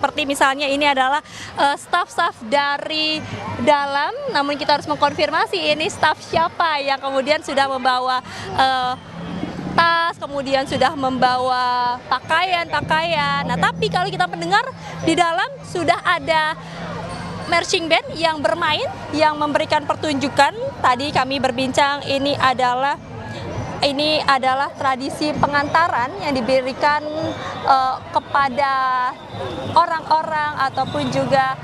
Seperti misalnya ini adalah staf-staf dari dalam, namun kita harus mengkonfirmasi ini staf siapa yang kemudian sudah membawa tas, kemudian sudah membawa pakaian. Nah, tapi kalau kita mendengar di dalam sudah ada marching band yang bermain, yang memberikan pertunjukan. Tadi kami berbincang ini adalah tradisi pengantaran yang diberikan kepada orang-orang ataupun juga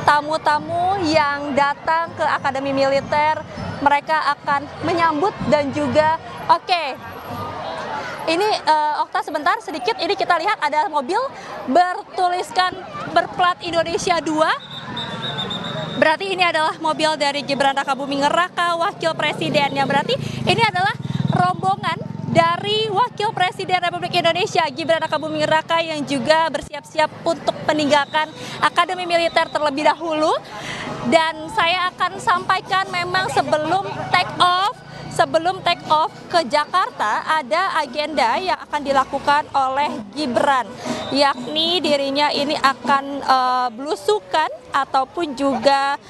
tamu-tamu yang datang ke Akademi Militer. Mereka akan menyambut dan juga ini Okta sebentar sedikit, ini kita lihat ada mobil berplat Indonesia 2. Berarti ini adalah mobil dari Gibran Rakabuming Raka, Wakil Presidennya. Berarti ini adalah rombongan dari Wakil Presiden Republik Indonesia Gibran Rakabuming Raka yang juga bersiap-siap untuk meninggalkan Akademi Militer terlebih dahulu. Dan saya akan sampaikan memang sebelum take off ke Jakarta ada agenda yang akan dilakukan oleh Gibran, yakni dirinya ini akan belusukan ataupun juga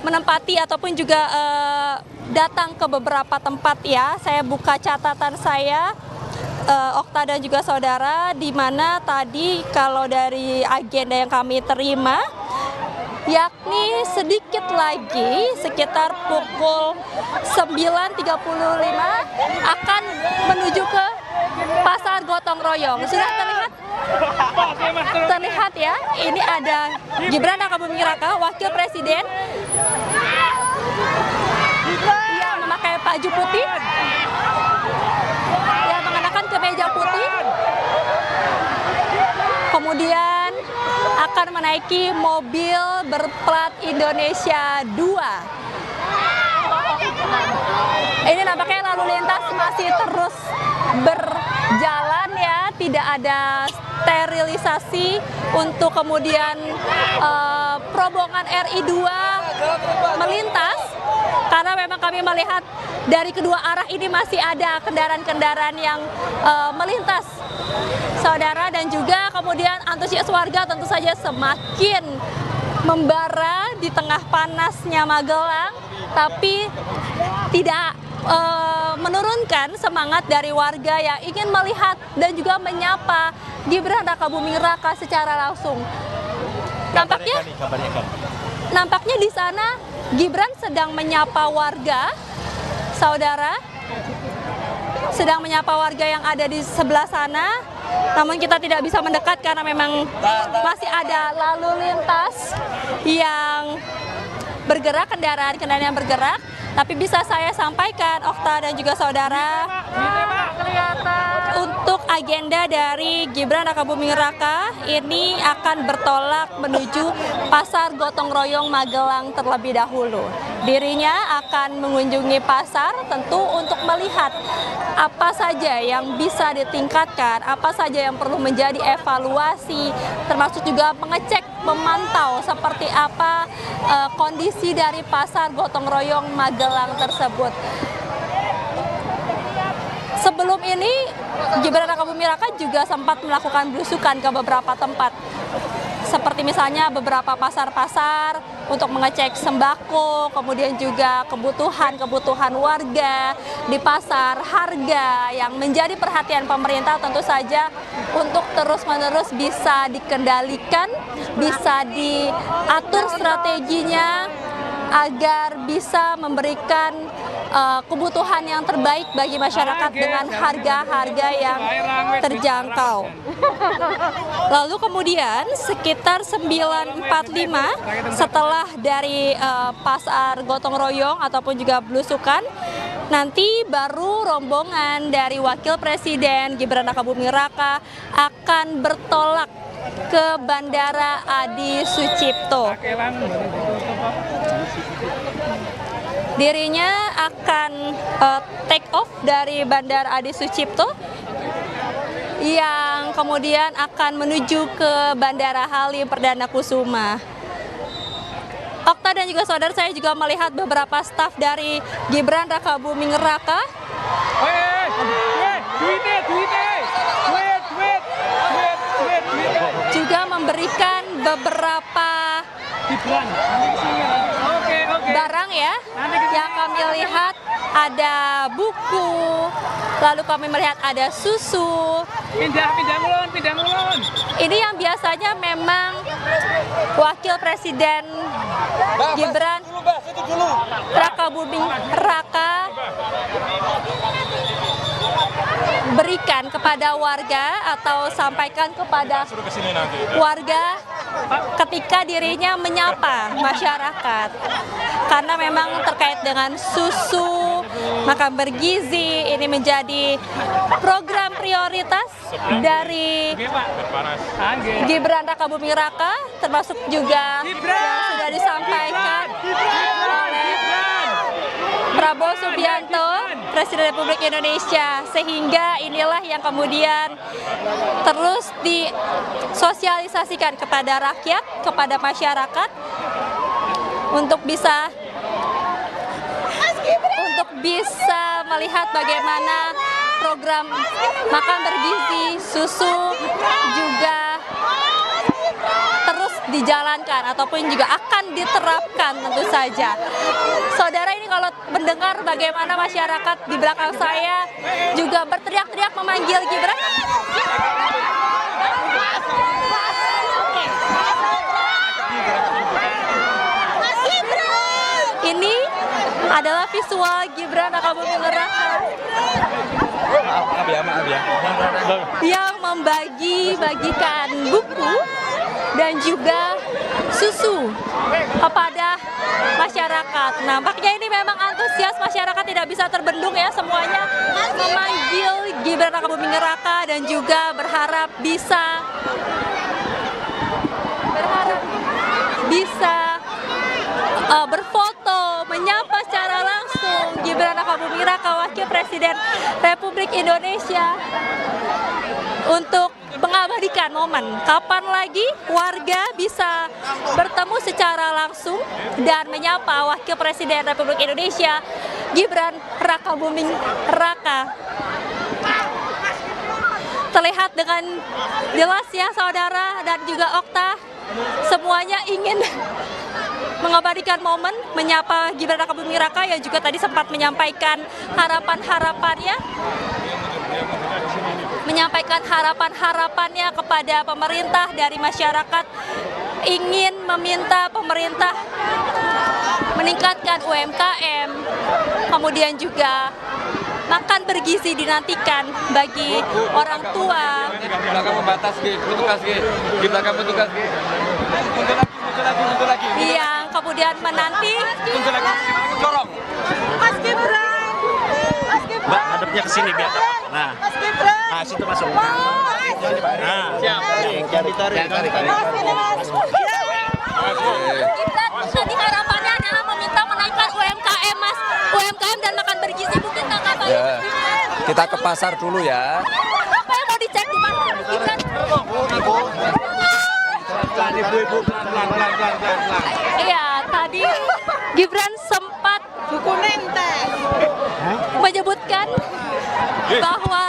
menempati ataupun juga datang ke beberapa tempat ya. Saya buka catatan saya, Okta dan juga saudara, di mana tadi kalau dari agenda yang kami terima, yakni sedikit lagi sekitar pukul 9.35 akan menuju ke Pasar Gotong Royong. Sudah terlihat ya, ini ada Gibran Rakabuming Raka, Wakil Presiden yang memakai baju putih, yang mengenakan kemeja putih, kemudian akan menaiki mobil berplat Indonesia 2. Ini nampaknya lalu lintas masih terus berjalan ya, tidak ada sterilisasi untuk kemudian rombongan RI 2 melintas, karena memang kami melihat dari kedua arah ini masih ada kendaraan-kendaraan yang melintas, saudara, dan juga kemudian antusias warga tentu saja semakin membara di tengah panasnya Magelang, tapi tidak menurunkan semangat dari warga yang ingin melihat dan juga menyapa Gibran Rakabuming Raka secara langsung. Nampaknya di sana Gibran sedang menyapa warga, saudara, sedang menyapa warga yang ada di sebelah sana. Namun kita tidak bisa mendekat karena memang masih ada lalu lintas yang bergerak, kendaraan yang bergerak. Tapi bisa saya sampaikan, Okta dan juga saudara, untuk agenda dari Gibran Rakabuming Raka ini akan bertolak menuju Pasar Gotong Royong Magelang terlebih dahulu. Dirinya akan mengunjungi pasar tentu untuk melihat apa saja yang bisa ditingkatkan, apa saja yang perlu menjadi evaluasi, termasuk juga mengecek, memantau seperti apa kondisi dari Pasar Gotong Royong Magelang tersebut. Sebelum ini Gibran Rakabuming Raka juga sempat melakukan belusukan ke beberapa tempat, seperti misalnya beberapa pasar-pasar untuk mengecek sembako, kemudian juga kebutuhan warga di pasar, harga yang menjadi perhatian pemerintah tentu saja untuk terus-menerus bisa dikendalikan, bisa diatur strateginya agar bisa memberikan kebutuhan yang terbaik bagi masyarakat dengan harga-harga yang terjangkau. Lalu kemudian sekitar 9.45 setelah dari Pasar Gotong Royong ataupun juga belusukan, nanti baru rombongan dari Wakil Presiden Gibran Rakabuming Raka akan bertolak ke Bandara Adi Sucipto. Dirinya akan take off dari Bandara Adi Sucipto yang kemudian akan menuju ke Bandara Halim Perdana Kusuma. Okta dan juga saudara, saya juga melihat beberapa staf dari Gibran Rakabuming Raka. Duit. memberikan beberapa barang ya, yang kami lihat ada buku, lalu kami melihat ada susu. Pindah mulun. Ini yang biasanya memang Wakil Presiden Gibran Rakabuming Raka berikan kepada warga atau sampaikan kepada warga ketika dirinya menyapa masyarakat, karena memang terkait dengan susu, makan bergizi ini menjadi program prioritas dari Gibran Rakabuming Raka, termasuk juga yang sudah disampaikan oleh Prabowo Subianto, Presiden Republik Indonesia, sehingga inilah yang kemudian terus disosialisasikan kepada rakyat, kepada masyarakat untuk bisa melihat bagaimana program makan bergizi, susu juga terus dijalankan ataupun juga akan diterapkan tentu saja. Saudara, ini kalau mendengar bagaimana masyarakat di belakang saya juga berteriak-teriak memanggil Gibran. Ini adalah visual Gibran Rakabuming Raka yang membagi-bagikan buku dan juga susu kepada masyarakat. Nampaknya ini memang antusias masyarakat tidak bisa terbendung ya, semuanya memanggil Gibran Rakabuming Raka dan juga berharap bisa berfoto, menyapa secara langsung Gibran Rakabuming Raka, Wakil Presiden Republik Indonesia, untuk mengabadikan momen kapan lagi warga bisa bertemu secara langsung dan menyapa Wakil Presiden Republik Indonesia Gibran Rakabuming Raka. Terlihat dengan jelas ya saudara dan juga Okta, semuanya ingin mengabadikan momen menyapa Gibran Rakabuming Raka yang juga tadi sempat menyampaikan harapan-harapannya kepada pemerintah dari masyarakat, ingin meminta pemerintah meningkatkan UMKM, kemudian juga makan bergizi dinantikan bagi orang tua. Yang kemudian menanti Mas Gibran. Mbak, hadapnya ke sini biar dapat. Nah, situ masuk. Siap. Jadi tarik. Tadi harapannya adalah meminta menaikkan UMKM, Mas. UMKM dan makan bergizi, mungkin tanggapan ya, kita ke pasar dulu ya. Apa yang mau dicek di pasar, Gibran? Iya, tadi Gibran sempat menyebutkan bahwa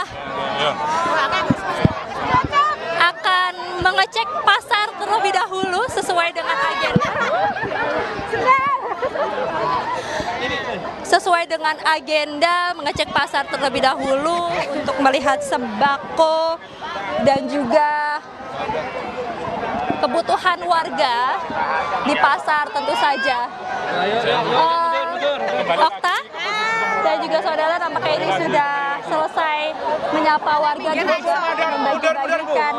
akan mengecek pasar terlebih dahulu sesuai dengan agenda mengecek pasar terlebih dahulu untuk melihat sembako dan juga kebutuhan warga di pasar tentu saja. Okta dan juga saudara, tampaknya ini sudah selesai menyapa warga juga membagi-bagikan